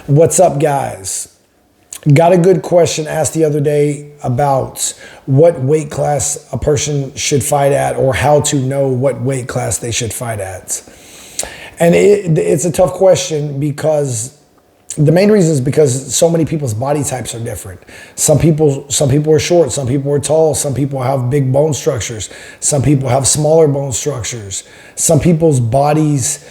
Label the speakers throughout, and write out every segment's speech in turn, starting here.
Speaker 1: What's up, guys? Got a good question asked the other day about what weight class a person should fight at, or how to know what weight class they should fight at. And it's a tough question because the main reason is because so many people's body types are different. Some people are short, some people are tall, some people have big bone structures, some people have smaller bone structures. Some people's bodies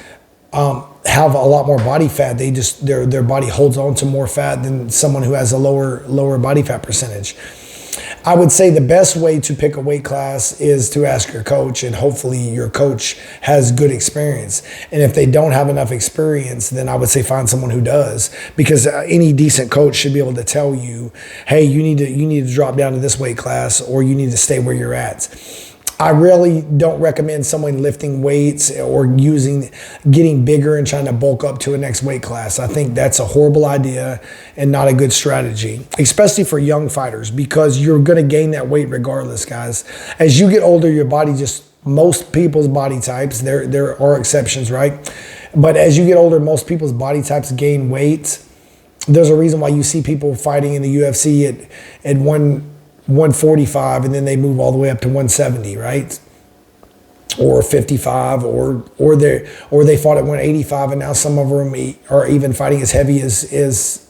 Speaker 1: have a lot more body fat. They just their body holds on to more fat than someone who has a lower body fat percentage. I would say the best way to pick a weight class is to ask your coach, and hopefully your coach has good experience. And if they don't have enough experience, then I would say find someone who does, because any decent coach should be able to tell you, hey, you need to drop down to this weight class, or you need to stay where you're at. I really don't recommend someone lifting weights or getting bigger and trying to bulk up to a next weight class. I think that's a horrible idea and not a good strategy, especially for young fighters, because you're going to gain that weight regardless, guys. As you get older, your body most people's body types, there are exceptions, right? But as you get older, most people's body types gain weight. There's a reason why you see people fighting in the UFC at 145, and then they move all the way up to 170, right? Or 55, or they fought at 185, and now some of them are even fighting as heavy as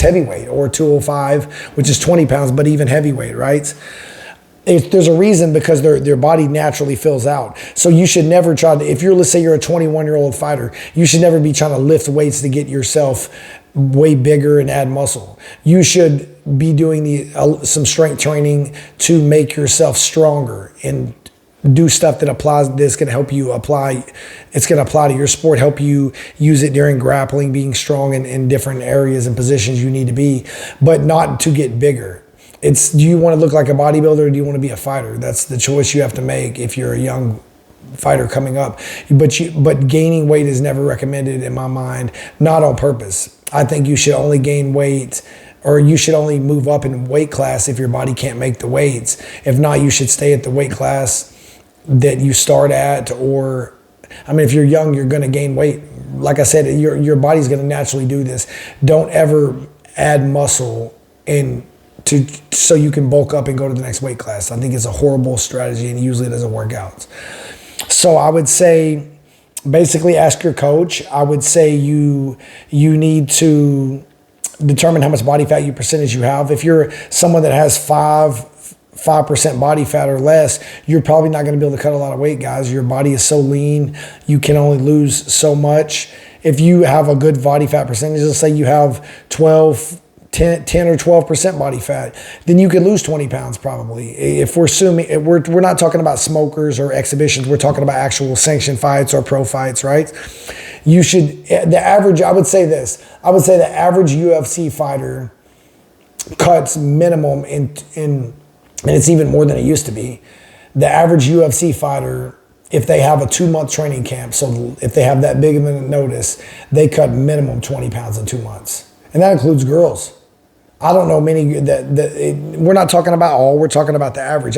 Speaker 1: heavyweight, or 205, which is 20 pounds, but even heavyweight, right? There's a reason, because their body naturally fills out. So you should never try to, let's say you're a 21-year-old fighter, you should never be trying to lift weights to get yourself way bigger and add muscle. You should be doing some strength training to make yourself stronger, and do stuff that's going to help you apply. It's going to apply to your sport, help you use it during grappling, being strong in different areas and positions you need to be, but not to get bigger. Do you want to look like a bodybuilder, or do you want to be a fighter? That's the choice you have to make if you're a young fighter coming up. But gaining weight is never recommended in my mind, not on purpose. I think you should only gain weight, or you should only move up in weight class if your body can't make the weights. If not, you should stay at the weight class that you start at. Or, if you're young, you're going to gain weight. Like I said, your body's going to naturally do this. Don't ever add muscle so you can bulk up and go to the next weight class. I think it's a horrible strategy, and usually it doesn't work out. So I would say, basically ask your coach. I would say you need to determine how much body fat percentage you have. If you're someone that has 5% body fat or less, you're probably not going to be able to cut a lot of weight, guys. Your body is so lean, you can only lose so much. If you have a good body fat percentage, let's say you have 10 or 12% body fat, then you could lose 20 pounds probably. If we're assuming, we're not talking about smokers or exhibitions, we're talking about actual sanctioned fights or pro fights, right? I would say the average UFC fighter cuts minimum and it's even more than it used to be. The average UFC fighter, if they have a 2-month training camp, so if they have that big of a notice, they cut minimum 20 pounds in 2 months. And that includes girls. I don't know many we're not talking about all, we're talking about the average.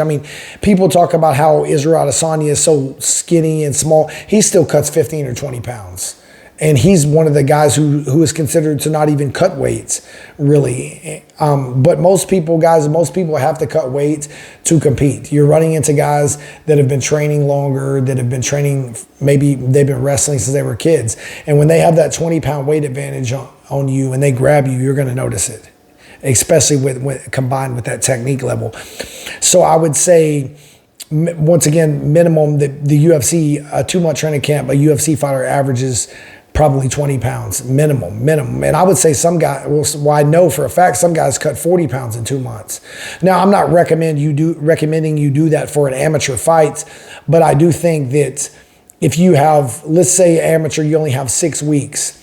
Speaker 1: People talk about how Israel Adesanya is so skinny and small. He still cuts 15 or 20 pounds. And he's one of the guys who is considered to not even cut weights, really. But most people have to cut weights to compete. You're running into guys that have been training longer, that have been training, maybe they've been wrestling since they were kids. And when they have that 20-pound weight advantage on you and they grab you, you're going to notice it, especially with combined with that technique level. So I would say, once again, minimum, the UFC, a 2-month training camp, a UFC fighter averages probably 20 pounds, minimum. And I would say I know for a fact some guys cut 40 pounds in 2 months. Now, I'm not recommending you do that for an amateur fight, but I do think that if you have, let's say amateur, you only have 6 weeks,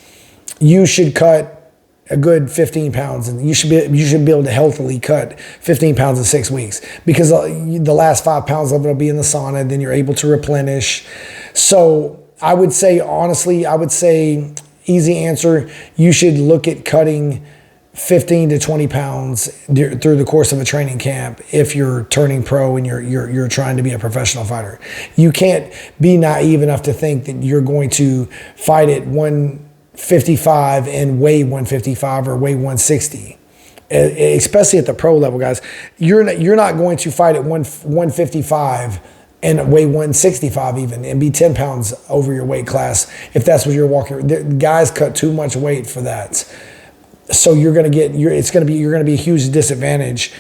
Speaker 1: you should cut a good 15 pounds, and you should be able to healthily cut 15 pounds in 6 weeks, because the last 5 pounds of it will be in the sauna, then you're able to replenish. So I would say, honestly, easy answer, you should look at cutting 15 to 20 pounds through the course of a training camp if you're turning pro and you're trying to be a professional fighter. You can't be naive enough to think that you're going to fight at 55 and weigh 155 or weigh 160. Especially at the pro level, guys. You're not going to fight at 155 and weigh 165 even and be 10 pounds over your weight class if that's what you're walking. Guys cut too much weight for that. So you're going to be a huge disadvantage.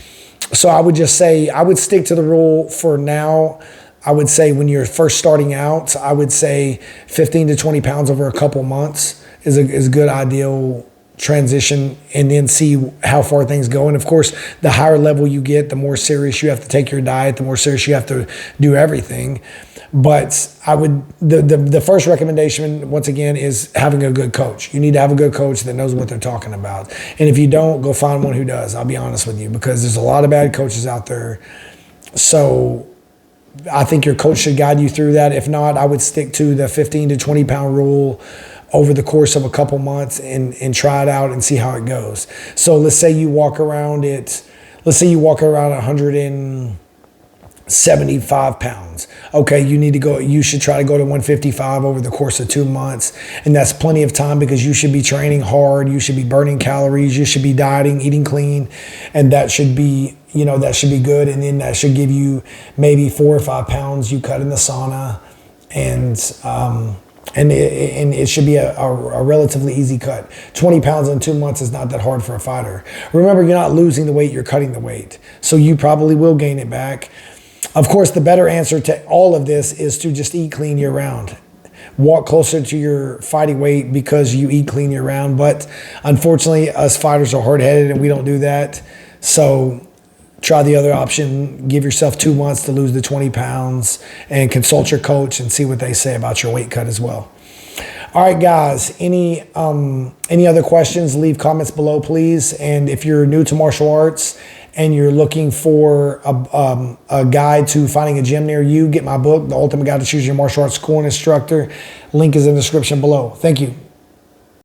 Speaker 1: So I would just say, I would stick to the rule for now. I would say when you're first starting out, I would say 15 to 20 pounds over a couple months is a good ideal transition, and then see how far things go. And of course, the higher level you get, the more serious you have to take your diet, the more serious you have to do everything. But I would, the first recommendation, once again, is having a good coach. You need to have a good coach that knows what they're talking about. And if you don't, go find one who does. I'll be honest with you, because there's a lot of bad coaches out there. So I think your coach should guide you through that. If not, I would stick to the 15 to 20 pound rule over the course of a couple months and try it out and see how it goes. So let's say you walk around 175 pounds. Okay, you should try to go to 155 over the course of 2 months. And that's plenty of time, because you should be training hard, you should be burning calories, you should be dieting, eating clean, and that should be, that should be good. And then that should give you maybe 4 or 5 pounds you cut in the sauna, and it should be a relatively easy cut. 20 pounds in 2 months is not that hard for a fighter. Remember, you're not losing the weight, you're cutting the weight. So you probably will gain it back. Of course, the better answer to all of this is to just eat clean year round. Walk closer to your fighting weight because you eat clean year round. But unfortunately, us fighters are hard-headed and we don't do that. So try the other option. Give yourself 2 months to lose the 20 pounds and consult your coach and see what they say about your weight cut as well. All right, guys, any other questions, leave comments below, please. And if you're new to martial arts and you're looking for a guide to finding a gym near you, get my book, The Ultimate Guide to Choose Your Martial Arts School and Instructor. Link is in the description below. Thank you.